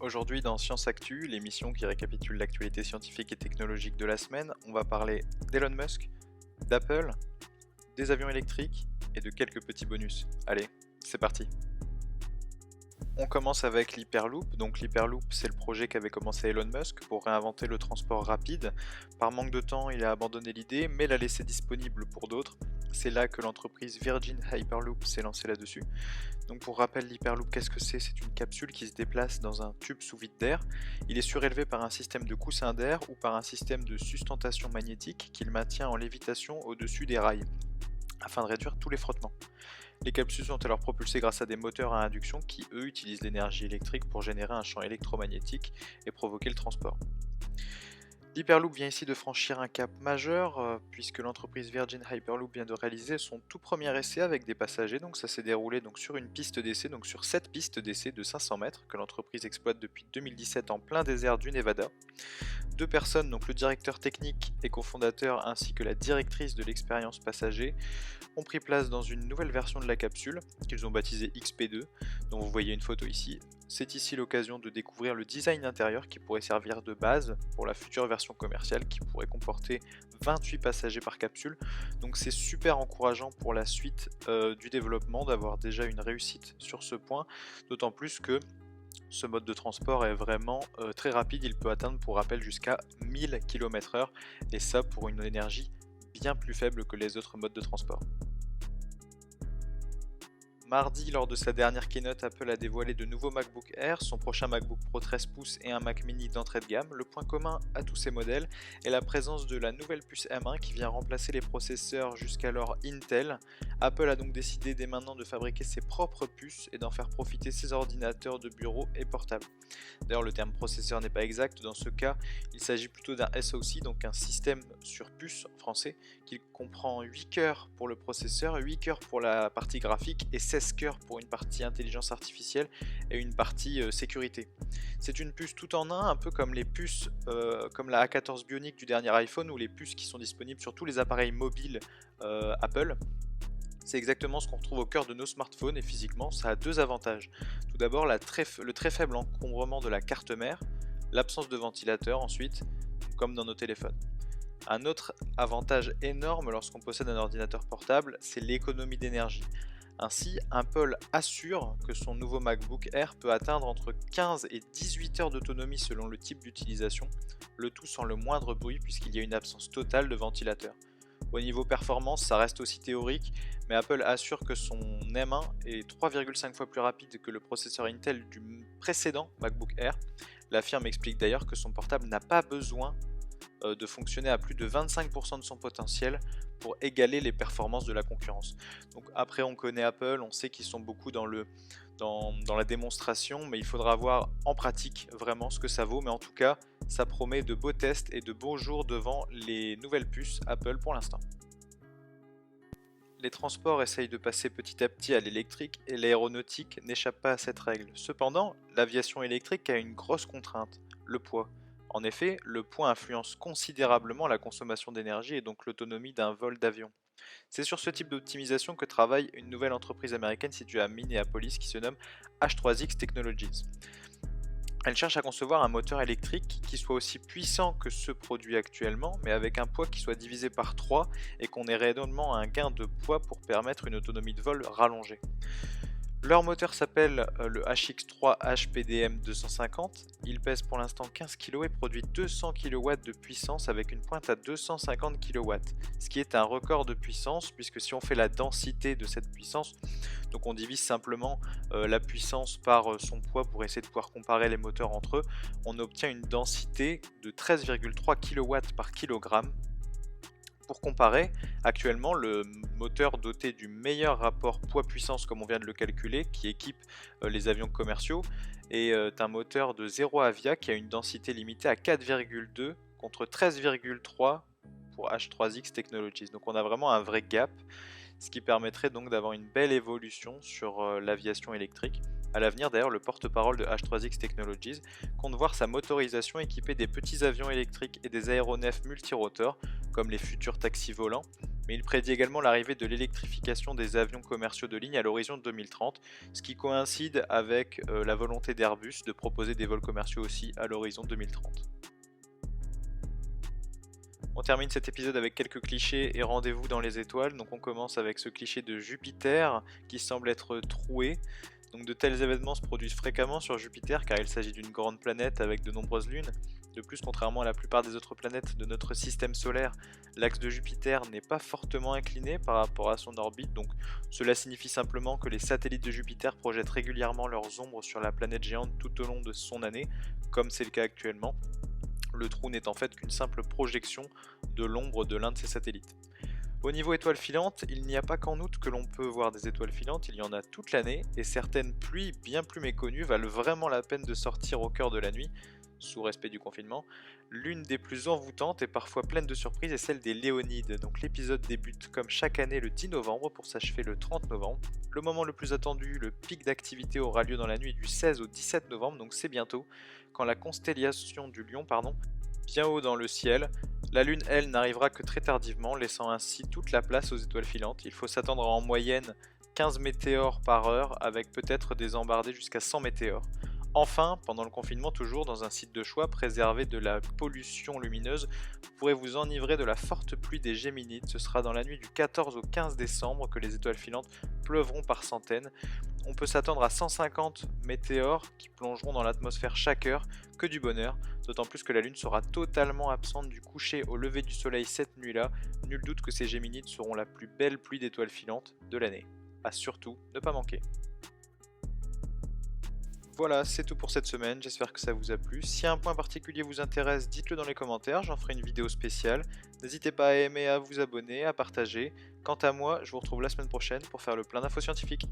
Aujourd'hui dans Science Actu, l'émission qui récapitule l'actualité scientifique et technologique de la semaine, on va parler d'Elon Musk, d'Apple, des avions électriques et de quelques petits bonus. Allez, c'est parti. On commence avec l'Hyperloop. Donc l'Hyperloop, c'est le projet qu'avait commencé Elon Musk pour réinventer le transport rapide. Par manque de temps, il a abandonné l'idée, mais l'a laissé disponible pour d'autres. C'est là que l'entreprise Virgin Hyperloop s'est lancée là-dessus. Donc pour rappel, l'Hyperloop, qu'est-ce que c'est? C'est une capsule qui se déplace dans un tube sous vide d'air. Il est surélevé par un système de coussin d'air ou par un système de sustentation magnétique qui le maintient en lévitation au-dessus des rails, afin de réduire tous les frottements. Les capsules sont alors propulsées grâce à des moteurs à induction qui, eux, utilisent l'énergie électrique pour générer un champ électromagnétique et provoquer le transport. L'Hyperloop vient ici de franchir un cap majeur puisque l'entreprise Virgin Hyperloop vient de réaliser son tout premier essai avec des passagers. Donc ça s'est déroulé sur une piste d'essai, donc sur 7 pistes d'essai de 500 mètres que l'entreprise exploite depuis 2017 en plein désert du Nevada. Deux personnes, donc le directeur technique et cofondateur ainsi que la directrice de l'expérience passager, ont pris place dans une nouvelle version de la capsule qu'ils ont baptisée XP2, dont vous voyez une photo ici. C'est ici l'occasion de découvrir le design intérieur qui pourrait servir de base pour la future version commerciale qui pourrait comporter 28 passagers par capsule. Donc c'est super encourageant pour la suite du développement d'avoir déjà une réussite sur ce point, d'autant plus que ce mode de transport est vraiment très rapide, il peut atteindre pour rappel jusqu'à 1000 km/h et ça pour une énergie bien plus faible que les autres modes de transport. Mardi, lors de sa dernière keynote, Apple a dévoilé de nouveaux MacBook Air, son prochain MacBook Pro 13 pouces et un Mac mini d'entrée de gamme. Le point commun à tous ces modèles est la présence de la nouvelle puce M1 qui vient remplacer les processeurs jusqu'alors Intel. Apple a donc décidé dès maintenant de fabriquer ses propres puces et d'en faire profiter ses ordinateurs de bureau et portables. D'ailleurs, le terme processeur n'est pas exact, dans ce cas, il s'agit plutôt d'un SoC, donc un système sur puce en français, qui comprend 8 cœurs pour le processeur, 8 cœurs pour la partie graphique et 16 cœurs pour une partie intelligence artificielle et une partie sécurité. C'est une puce tout en un peu comme les puces comme la A14 Bionic du dernier iPhone ou les puces qui sont disponibles sur tous les appareils mobiles Apple. C'est exactement ce qu'on retrouve au cœur de nos smartphones et physiquement ça a deux avantages. Tout d'abord le très faible encombrement de la carte mère, l'absence de ventilateur ensuite, comme dans nos téléphones. Un autre avantage énorme lorsqu'on possède un ordinateur portable, c'est l'économie d'énergie. Ainsi, Apple assure que son nouveau MacBook Air peut atteindre entre 15 et 18 heures d'autonomie selon le type d'utilisation, le tout sans le moindre bruit puisqu'il y a une absence totale de ventilateur. Au niveau performance, ça reste aussi théorique, mais Apple assure que son M1 est 3,5 fois plus rapide que le processeur Intel du précédent MacBook Air. La firme explique d'ailleurs que son portable n'a pas besoin de fonctionner à plus de 25% de son potentiel pour égaler les performances de la concurrence. Donc après on connaît Apple, on sait qu'ils sont beaucoup dans la démonstration, mais il faudra voir en pratique vraiment ce que ça vaut, mais en tout cas ça promet de beaux tests et de beaux jours devant les nouvelles puces Apple pour l'instant. Les transports essayent de passer petit à petit à l'électrique et l'aéronautique n'échappe pas à cette règle. Cependant, l'aviation électrique a une grosse contrainte, le poids. En effet, le poids influence considérablement la consommation d'énergie et donc l'autonomie d'un vol d'avion. C'est sur ce type d'optimisation que travaille une nouvelle entreprise américaine située à Minneapolis qui se nomme H3X Technologies. Elle cherche à concevoir un moteur électrique qui soit aussi puissant que ceux produits actuellement, mais avec un poids qui soit divisé par 3 et qu'on ait réellement un gain de poids pour permettre une autonomie de vol rallongée. Leur moteur s'appelle le HX3 HPDM 250, il pèse pour l'instant 15 kg et produit 200 kW de puissance avec une pointe à 250 kW, ce qui est un record de puissance puisque si on fait la densité de cette puissance, donc on divise simplement la puissance par son poids pour essayer de pouvoir comparer les moteurs entre eux, on obtient une densité de 13,3 kW par kilogramme. Pour comparer, actuellement le moteur doté du meilleur rapport poids-puissance comme on vient de le calculer, qui équipe les avions commerciaux, est un moteur de 0 Avia qui a une densité limitée à 4,2 contre 13,3 pour H3X Technologies. Donc on a vraiment un vrai gap, ce qui permettrait donc d'avoir une belle évolution sur l'aviation électrique. À l'avenir d'ailleurs, le porte-parole de H3X Technologies compte voir sa motorisation équipée des petits avions électriques et des aéronefs multirotors, comme les futurs taxis volants, Mais il prédit également l'arrivée de l'électrification des avions commerciaux de ligne à l'horizon 2030, ce qui coïncide avec la volonté d'Airbus de proposer des vols commerciaux aussi à l'horizon 2030. On termine cet épisode avec quelques clichés et rendez-vous dans les étoiles. Donc on commence avec ce cliché de Jupiter qui semble être troué. Donc de tels événements se produisent fréquemment sur Jupiter car il s'agit d'une grande planète avec de nombreuses lunes. De plus, contrairement à la plupart des autres planètes de notre système solaire, l'axe de Jupiter n'est pas fortement incliné par rapport à son orbite, donc cela signifie simplement que les satellites de Jupiter projettent régulièrement leurs ombres sur la planète géante tout au long de son année, comme c'est le cas actuellement. Le trou n'est en fait qu'une simple projection de l'ombre de l'un de ces satellites. Au niveau étoiles filantes, il n'y a pas qu'en août que l'on peut voir des étoiles filantes, il y en a toute l'année, et certaines pluies bien plus méconnues valent vraiment la peine de sortir au cœur de la nuit, sous respect du confinement. L'une des plus envoûtantes et parfois pleine de surprises est celle des Léonides. Donc l'épisode débute comme chaque année le 10 novembre pour s'achever le 30 novembre. Le moment le plus attendu, le pic d'activité aura lieu dans la nuit du 16 au 17 novembre, donc c'est bientôt, quand la constellation du Lion, bien haut dans le ciel. La Lune, elle, n'arrivera que très tardivement, laissant ainsi toute la place aux étoiles filantes. Il faut s'attendre à en moyenne 15 météores par heure, avec peut-être des embardées jusqu'à 100 météores. Enfin, pendant le confinement, toujours dans un site de choix préservé de la pollution lumineuse, vous pourrez vous enivrer de la forte pluie des Géminides. Ce sera dans la nuit du 14 au 15 décembre que les étoiles filantes pleuvront par centaines. On peut s'attendre à 150 météores qui plongeront dans l'atmosphère chaque heure, que du bonheur, d'autant plus que la Lune sera totalement absente du coucher au lever du soleil cette nuit-là. Nul doute que ces Géminides seront la plus belle pluie d'étoiles filantes de l'année. À surtout ne pas manquer. Voilà, c'est tout pour cette semaine, j'espère que ça vous a plu. Si un point particulier vous intéresse, dites-le dans les commentaires, j'en ferai une vidéo spéciale. N'hésitez pas à aimer, à vous abonner, à partager. Quant à moi, je vous retrouve la semaine prochaine pour faire le plein d'infos scientifiques.